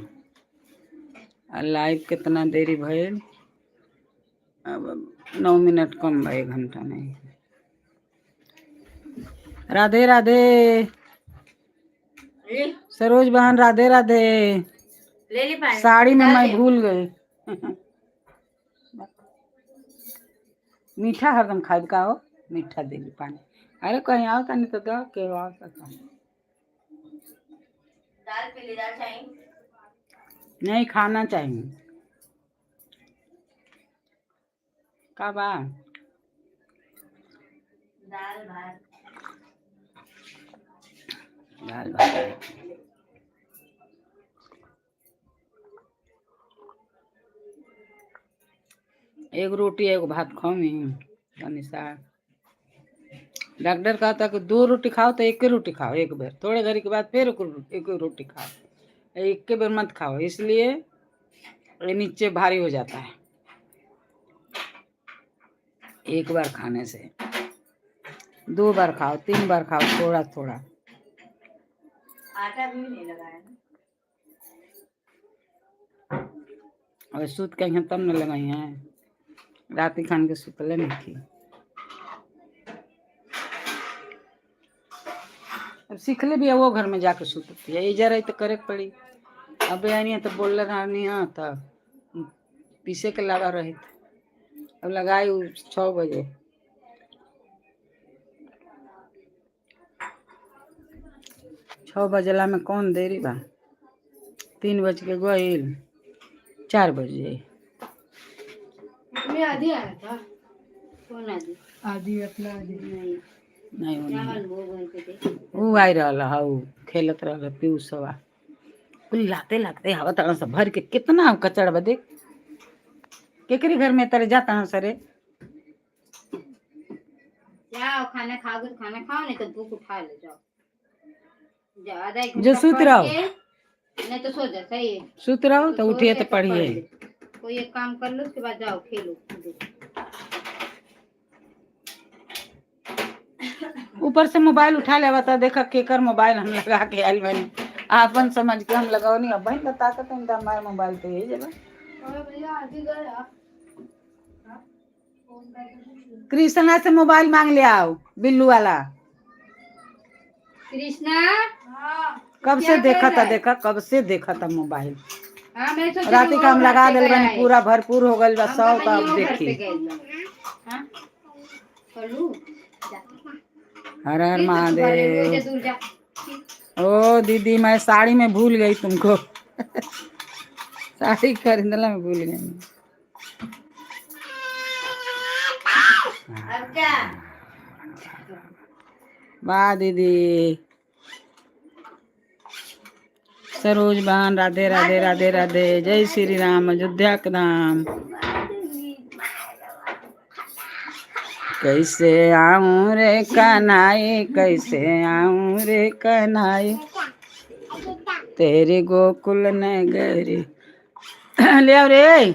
लाइव कितना देरी भइल अब 9 मिनट कम बा 1 घंटा नहीं राधे राधे सरोज बहन राधे राधे ले ली पानी साड़ी में मैं भूल गई मीठा हरदम खाए का हो मीठा दे ली पानी अरे कहीं आओ नहीं तो दो के आओ सकता दाल पीली दाल चाहिए नहीं खाना चाहिए का बा दाल भात दाल भात एक रोटी एक भात खाऊंगी निशा डॉक्टर कहता कि 2 रोटी खाओ तो 1 रोटी खाओ एक बार थोड़े घड़ी के बाद फिर 1 रोटी खाओ 1 बार मत खाओ इसलिए ये नीचे भारी हो जाता है एक बार खाने से 2 बार खाओ 3 बार खाओ थोड़ा थोड़ा आटा भी नहीं लगाया और सूत के यहाँ तब न लगाई हैं रात खान के सुतले नहीं थी अब सीखले भी है वो घर में जाके सुतती है इधर रही तो करे पड़ी अब यानी है तो बोल रहा नहीं हाँ तो पीछे के लगा रही अब लगाई 6 बजे 6 बजला में कौन देरी बा 3 बज के गईल 4 बजे मैं आधी आया था कौन आदि आधी अपना आधी नहीं नहीं वो नहीं चावल हो गए थे वो आई रहा हाँ खेलत रहा पीऊ सवा कुल लाते लाते हवा तड़ा से भर के कितना कचड़ बदे केकरी घर में तेरे जाता है सरे जाओ खाना खाओगे तो खाना खाओ नहीं तो भूख उठा ले जाओ ज्यादा जो सूत रहो नहीं तो सो जा, सही है। सुत रहो तो सो उठिए जा तो पढ़िए। पढ़ ले। कोई एक काम कर लो, उसके बाद जाओ खेलो। ऊपर से मोबाइल उठा ले बता, देखा केकर मोबाइल हम लगा के आइल बनी, आपन समझ के हम लगाओ नहीं। अब बहन बता के तुम हमारे मोबाइल पे यही जगह भैया अभी गया। कृष्णा से मोबाइल मांग ले आओ, बिल्लू वाला। कृष्णा, कब क्या से कर देखा रहा था, है? देखा कब से देखा था मोबाइल। हाँ मैं सोची राती का हम वो लगा घर पे दिल गया बनी, है। पूरा भरपूर हो गइल बा हम सब। पता नहीं अब वो घर पे देखी। गए बा। हाँ? चलू जा। हर हर फिर तो तुम्हारे रोज महादेव। दूर जा। ओ दीदी, मैं साड़ी में भूल गई तुमको। साड़ी खरीदना में भूल गई। अब क्या? वाह दीदी। सरोज बहन, राधे राधे राधे राधे। जय श्री राम, अयोध्या के धाम। कैसे आऊं रे कन्हाई, कैसे आऊं रे कन्हाई, तेरे गोकुल नगरी। ले आओ रे,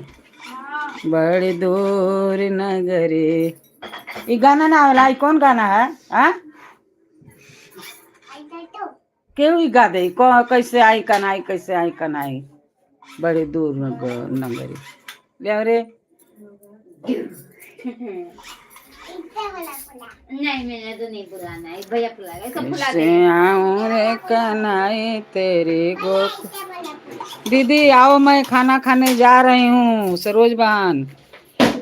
बड़ी दूर नगरी। ये गाना ना वाला, ये कौन गाना है? हाँ, क्यों ही गा दे? कैसे आई कन्हाई, कैसे आई कन्हाई, बड़ी दूर नगरी। ले आओ रे। नहीं मैंने तो नहीं बुलाना है, भैया बुलाएगा, सब बुला कैसे दे। आऊं रे कन्हाई, तेरे गोकुल। दीदी आओ, मैं खाना खाने जा रही हूँ। सरोज बहन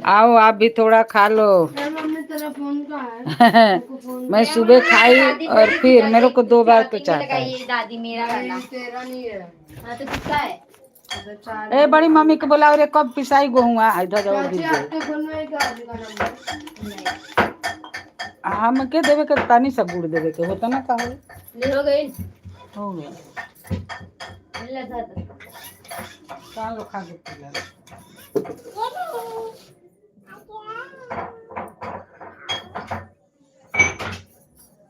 आओ, आप भी थोड़ा खा लो। मम्मी तेरा फोन कहाँ है? मैं सुबह खाई और फिर मेरे को 2 बार तो चाहता है। ये दादी मेरा गाना। तेरा नहीं है। हाँ तो किसका है? ए बड़ी मम्मी को बुलाओ रे, कब पिसाई गोहुआ इधर जाओ चाची दीजिए। आपके फोन में क्या आदि का नंबर? हम के देवे के तानी सब गुड़ देवे के होता ना का ले हो गई। हो गया। ले था तो। कहाँ लो खा के पिला।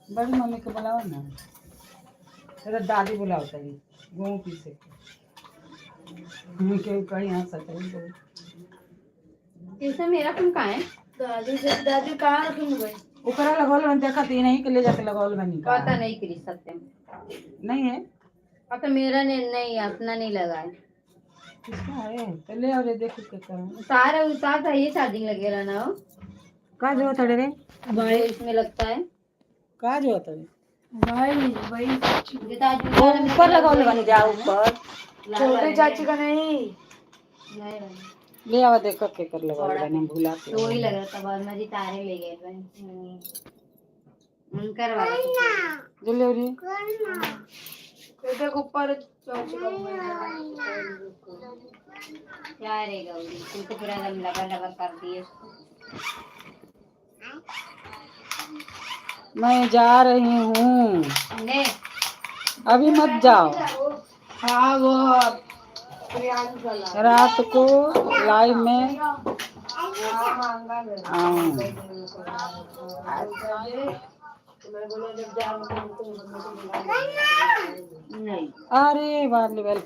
बड़ी मम्मी को बुलाओ ना, तेरा दादी बुलाओ तभी गेहूँ पीसे के कहीं यहाँ सकते। इसमें मेरा फोन कहाँ है? दादी कहाँ रखी मोबाइल? ऊपर लगवाल बन, देखा तीन ही के ले जाके लगवाल बनी का पता नहीं करी सत्यम। नहीं है। पता मेरा नहीं अपना नहीं लगा है। किसका है? तो ले आओ रे, देखो के करो। सारा उतार था, ये चार्जिंग लगेगा ना हो? का जो तड़े रे भाई इसमें लगता है। का जो तड़े भाई वो ऊपर लगवाल बनी, जाओ ऊपर। छोटे चाची का नहीं। ले आओ, देखो के कर लगवाल बनी, भूला के तो वही लग रहा था, बाद में जी तारे ले गए भाई। उनकर वाला जो ले रे। छोटे के ऊपर चाची का मोबाइल। क्या रे गौरी, तू तो पूरा दम लगा लगा कर दिए। मैं जा रही हूँ, ने अभी मत जाओ। हाँ वो प्रियांका ला। रात को लाइव में आऊँ। नहीं अरे बार लेवल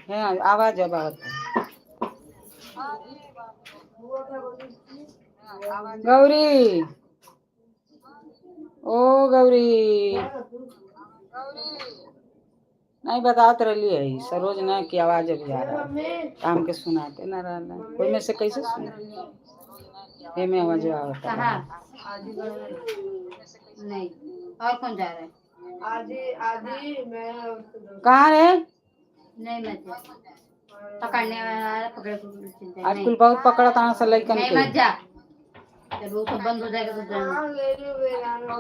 है, आवाज अब आता है। गौरी, ओ गौरी, नहीं बताओ रही है सरोज ने की आवाज अभी आ रहा है, काम के सुनाते ना रहना, कोई में से कैसे सुना ये में आवाज आवता है। कहाँ? नहीं और कौन जा रहा है? आदि आदि मैं कहाँ रे? नहीं मत जा, पकड़ने वाला पकड़े को आजकल बहुत पकड़ा था से लइकन नहीं के। मत जा, जब वो सब बंद हो जाएगा तो जाना। हाँ ले लो बेरा में।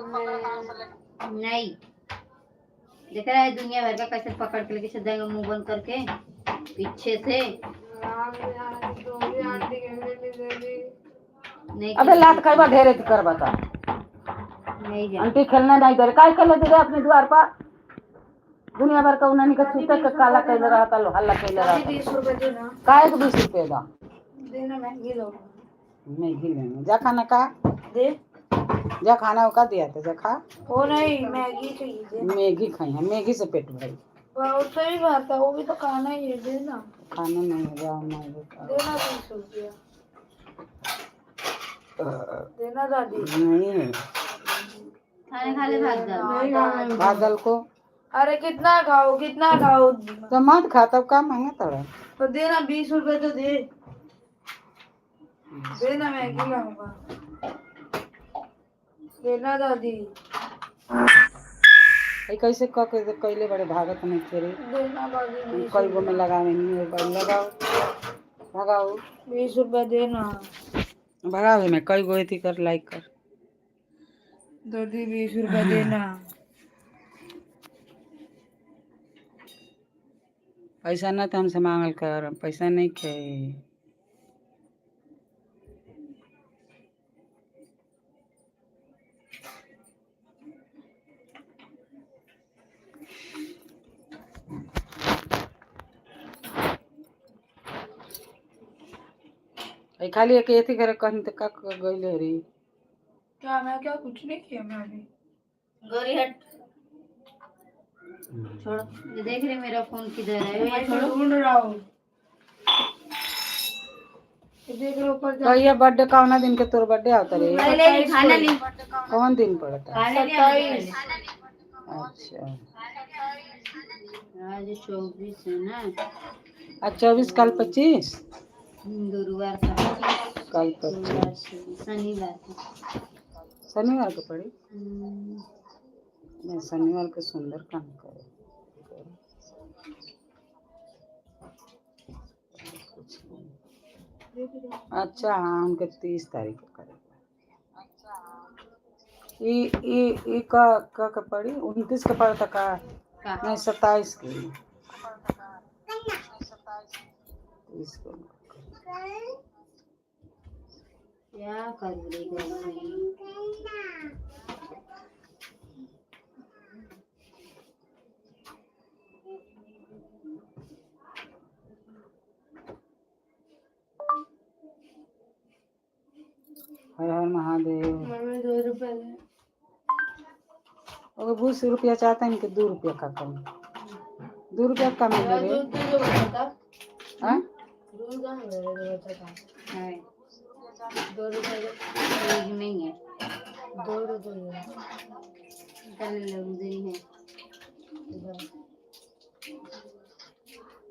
नहीं देख रहा है दुनिया भर का कैसे पकड़ के लेके चल जाएगा, मुंह बंद करके पीछे से। नहीं अबे लात करवा ढेरे कर बता, नहीं जा। आंटी खेलना नहीं करे, काय खेले दे अपने द्वार पर, दुनिया भर का उन्हें का छूटे का काला कैले रहा था, हल्ला कैले रहा था। 20 रुपए देना। काय को 20 रुपए दा देना मैं ये लो। नहीं गिले जा खाना का दे जा खाना का दिया था, जा खा। वो नहीं मैगी चाहिए। मैगी खाई है, मैगी से पेट भरी। बहुत सही बात है, वो भी तो खाना ही है, देना खाना नहीं है, जाओ नहीं बेटा। देना 20 रुपया देना दादी। नहीं है खाने खाले भाग जाओ। नहीं खाना। बादल को अरे कितना खाओ कितना खाओ, तो मत खा, तब का महंगा तोड़ा। तो देना 20 रुपए तो दे देना, मैगी लाऊंगा, देना दादी, ये कैसे क के कैले बड़े भागत नहीं तेरे। देना दादी, कई गो में लगावे नहीं है, बड़ी लगाओ भगाओ 20 रुपए देना भगावे में कई गो थी कर लाइक कर। दादी, 20 रुपए देना। पैसा न तो हमसे मांगल कर, पैसा नहीं खे। खाली एक एथी करे कहीं तो का गइले रे। क्या मैं क्या कुछ नहीं किया मैं अभी। गौरी हट, छोड़ो, ये देख रहे मेरा फोन किधर है, ये मैं छोड़ो। ढूंढ रहा हूँ, ये देख रहे ऊपर जा। कहिया बर्थडे कौना दिन के तोर बर्थडे आवता रे। पहले ही खाना ली, कौन दिन पड़ता? खाना ली 27। अच्छा आज 24 है ना, आज 24 कल 25, गुरुवार का 25, कल सोमवार 25 से शनिवार को। शनिवार को पड़ी। हम्म, मैं शनिवार को सुंदर काम करे। कुछ नहीं। अच्छा हाँ, उनके 30 तारीख को करे। ई का पड़ी 29 का पड़ता का का नहीं 27 की 30 को। क्या करूँ रे गौरी। हर हर महादेव। मम्मी 2 रुपए दे। अगर 20 रुपया चाहता है कि 2 रुपया का कम, 2 रुपया कम है रे। दूध तुझे बता, हाँ दूध कहाँ है मेरे बता था। है 2 रुपए दे, ठीक नहीं है, 2 रुपए दे। कल लग्जरी है।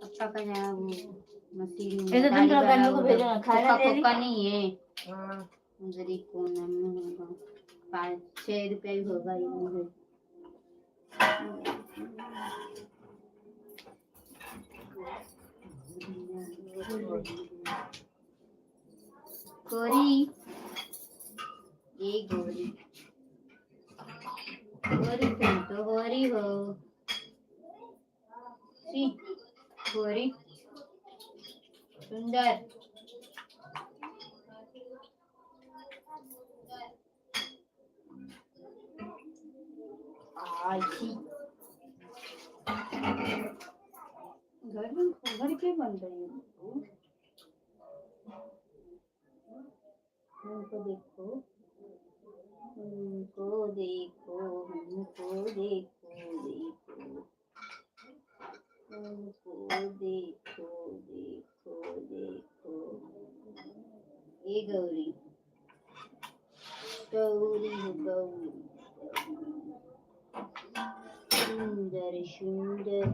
पापा का जहाँ वो मशीन में ऐसे तुम थोड़ा बहनों को भेजो ना, खाना दे दी। कोका नहीं है, हाँ लग्जरी को नाम होगा, 5-6 रुपया ही होगा ये मुझे। गोरी, ये गोरी, गोरी तुम तो गोरी हो, सी गोरी सुंदर। घर क्यों बन रही है? हमको देखो, हमको देखो, हमको देखो, देखो, हमको देखो, देखो, देखो। ये गौरी, गौरी है गौरी, सुंदर सुंदर,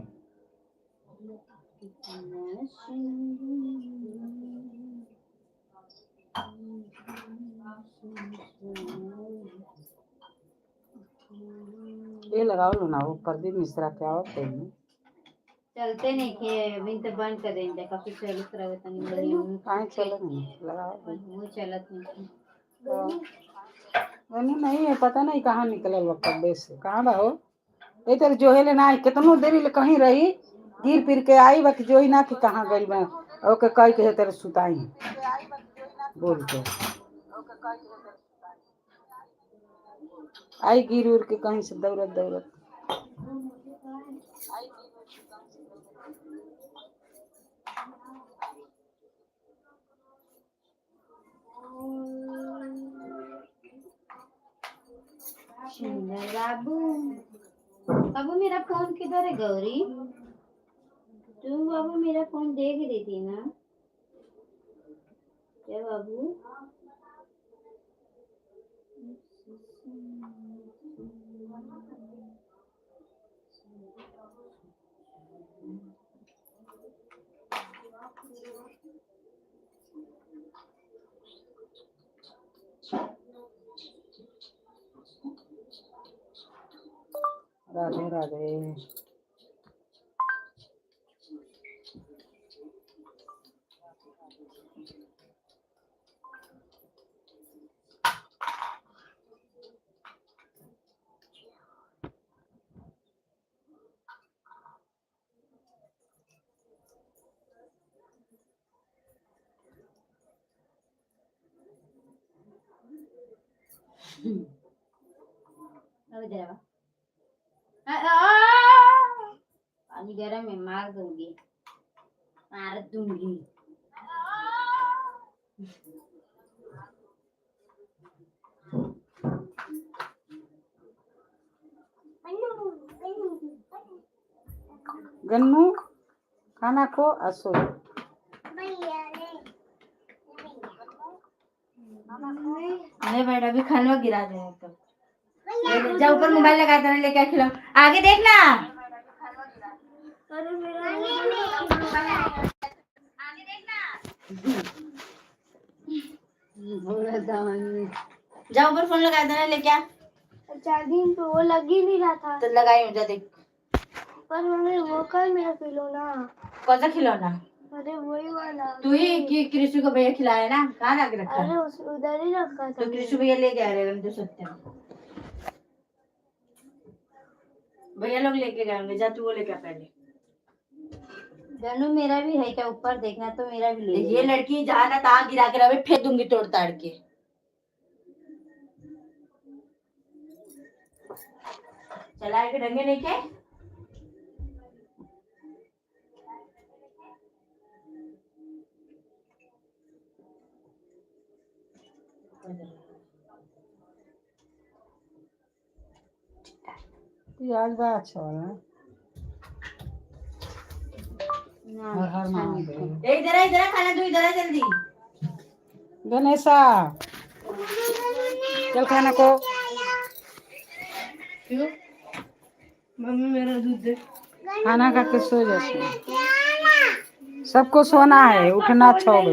कितना सुंदर। ये लगाओ लो ना, वो प्रदीप मिश्रा के आवत है ना। चलते नहीं थे अभी तो बंद कर देंगे, काफी चलत रहा था नहीं बढ़िया। कहाँ चलो नहीं लगाओ। वो चलत नहीं वही नहीं है, पता नहीं कहाँ निकलल वो कब्बे से, कहाँ बा हो। ये तेरे जोहेले ना कितनो देरी ले कहीं रही, गिर फिर के आई बाकी जोही ना कि कहाँ गई मैं ओके कह के तेरे सुताई बोल के आई गिर उड़ के कहीं से दौड़त दौड़त। सुंदर बाबू, बाबू मेरा फोन किधर है गौरी? तुम बाबू मेरा फोन देख रही थी ना क्या बाबू? राधे राधे। अब जरा पानी गरम है, मार दूंगी, मार दूंगी। गन्नू खाना खो असो। अरे बेटा भी खाना गिरा देंगे तो जा ऊपर मोबाइल लगा देना, लेके खिलाओ। आगे देखना। अरे मेरा जा ऊपर फोन लगा देना, लेके आ। चार्जिंग तो वो लग ही नहीं रहा था, तो लगाई हूँ, जा देख। पर मम्मी वो कल मेरा खिलौना। कौन सा खिलौना? अरे वही वाला। तू ही कृषि को भैया खिलाया ना, कहाँ रख रखा? अरे उधर ही रखा था। तो कृषि भैया ले जा रहे हैं, तो सत्य भैया लोग लेके गए, जा तू वो लेके आ पहले। जानू मेरा भी है क्या? ऊपर देखना तो मेरा भी ले ये लड़की जहाँ ना तहाँ गिरा के रहे, फेंक दूंगी तोड़ ताड़ के। चलाए के ढंगे नहीं के। आज बड़ा अच्छा वाला है। हर हर महादेव। इधर खाना तू इधर जल्दी। गणेशा चल खाना को। क्यों मम्मी मेरा दूध दे। खाना खा के सो जा। सबको सोना है, उठना 6 बजे।